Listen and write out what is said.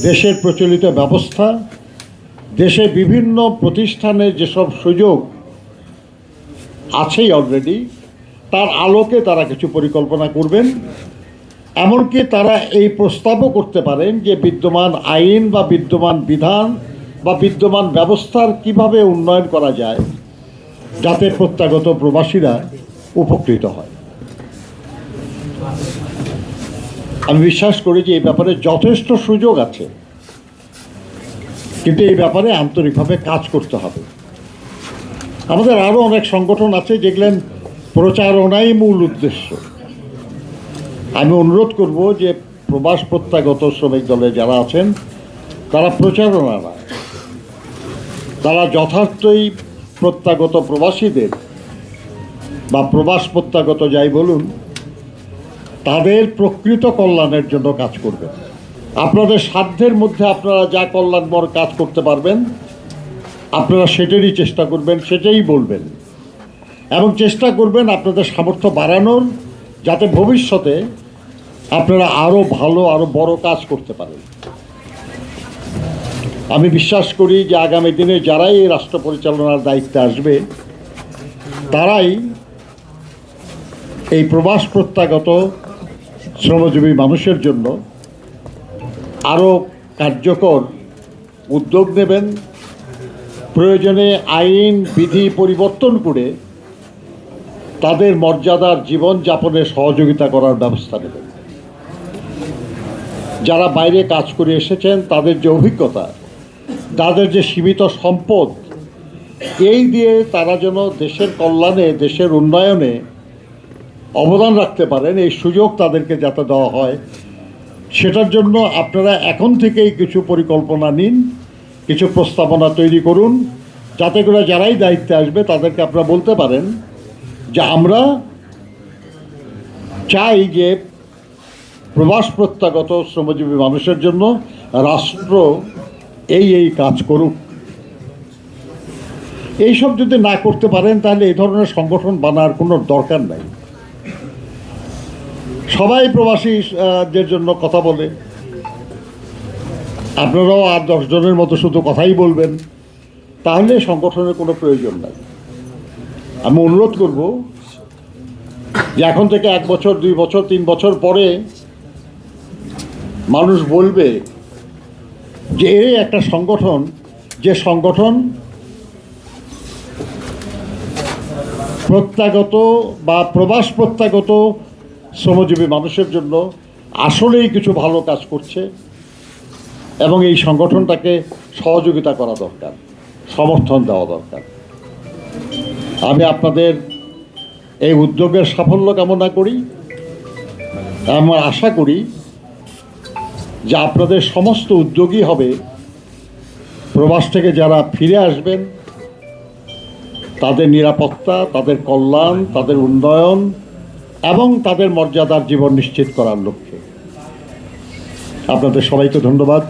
দেশের প্রচলিত ব্যবস্থা, দেশে বিভিন্ন প্রতিষ্ঠানের যেসব সুযোগ আছেই অলরেডি, তার আলোকে তারা কিছু পরিকল্পনা করবেন। এমনকি তারা এই প্রস্তাবও করতে পারেন যে বিদ্যমান আইন বা বিদ্যমান বিধান বা বিদ্যমান ব্যবস্থার কিভাবে উন্নয়ন করা যায় যাতে প্রত্যাগত প্রবাসীরা উপকৃত হয়। আমি বিশ্বাস করি যে এই ব্যাপারে যথেষ্ট সুযোগ আছে, কিন্তু এই ব্যাপারে আন্তরিকভাবে কাজ করতে হবে। আমাদের আরও অনেক সংগঠন আছে যেগুলো প্রচারণাই মূল উদ্দেশ্য। আমি অনুরোধ করব যে প্রবাস প্রত্যাগত শ্রমিক দলে যারা আছেন তারা প্রচারণা না, তারা যথার্থই প্রত্যাগত প্রবাসীদের বা প্রবাস প্রত্যাগত যাই বলুন, তাদের প্রকৃত কল্যাণের জন্য কাজ করবেন। আপনাদের সাধ্যের মধ্যে আপনারা যা কল্যাণময় কাজ করতে পারবেন আপনারা সেটারই চেষ্টা করবেন, সেটাই বলবেন, এবং চেষ্টা করবেন আপনাদের সামর্থ্য বাড়ানোর, যাতে ভবিষ্যতে আপনারা আরও ভালো আরও বড় কাজ করতে পারেন। আমি বিশ্বাস করি যে আগামী দিনে যারাই এই রাষ্ট্র পরিচালনার দায়িত্বে আসবে তারাই এই প্রবাস প্রত্যাগত শ্রমজীবী মানুষের জন্য আরও কার্যকর উদ্যোগ নেবেন, প্রয়োজনে আইন বিধি পরিবর্তন করে তাদের মর্যাদার জীবনযাপনে সহযোগিতা করার ব্যবস্থা নেবেন। যারা বাইরে কাজ করে এসেছেন তাদের যে অভিজ্ঞতা, তাদের যে সীমিত সম্পদ, এই দিয়ে তারা যেন দেশের কল্যাণে দেশের উন্নয়নে অবদান রাখতে পারেন, এই সুযোগ তাদেরকে যাতে দেওয়া হয় সেটার জন্য আপনারা এখন থেকেই কিছু পরিকল্পনা নিন, কিছু প্রস্তাবনা তৈরি করুন, যাতে করে যারাই দায়িত্বে আসবে তাদেরকে আপনারা বলতে পারেন যে আমরা চাই যে প্রবাস প্রত্যাগত শ্রমজীবী মানুষের জন্য রাষ্ট্র এই কাজ করুক। এইসব যদি না করতে পারেন তাহলে এই ধরনের সংগঠন বানার কোনো দরকার নাই। সবাই প্রবাসীদের জন্য কথা বলে, আপনারাও 8-10 জনের মতো শুধু কথাই বলবেন, তাহলে সংগঠনের কোনো প্রয়োজন নাই। আমি অনুরোধ করব যে এখন থেকে 1 বছর 2 বছর 3 বছর পরে মানুষ বলবে যে এই একটা সংগঠন, যে সংগঠন প্রত্যাগত বা প্রবাস প্রত্যাগত শ্রমজীবী মানুষের জন্য আসলেই কিছু ভালো কাজ করছে, এবং এই সংগঠনটাকে সহযোগিতা করা দরকার, সমর্থন দেওয়া দরকার। আমি আপনাদের এই উদ্যোগের সাফল্য কামনা করি। আমরা আশা করি যে আপনাদের সমস্ত উদ্যোগই হবে প্রবাস থেকে যারা ফিরে আসবেন তাদের নিরাপত্তা, তাদের কল্যাণ, তাদের উন্নয়ন এবং তাদের মর্যাদার জীবন নিশ্চিত করার লক্ষ্যে। আপনাদের সবাইকে ধন্যবাদ।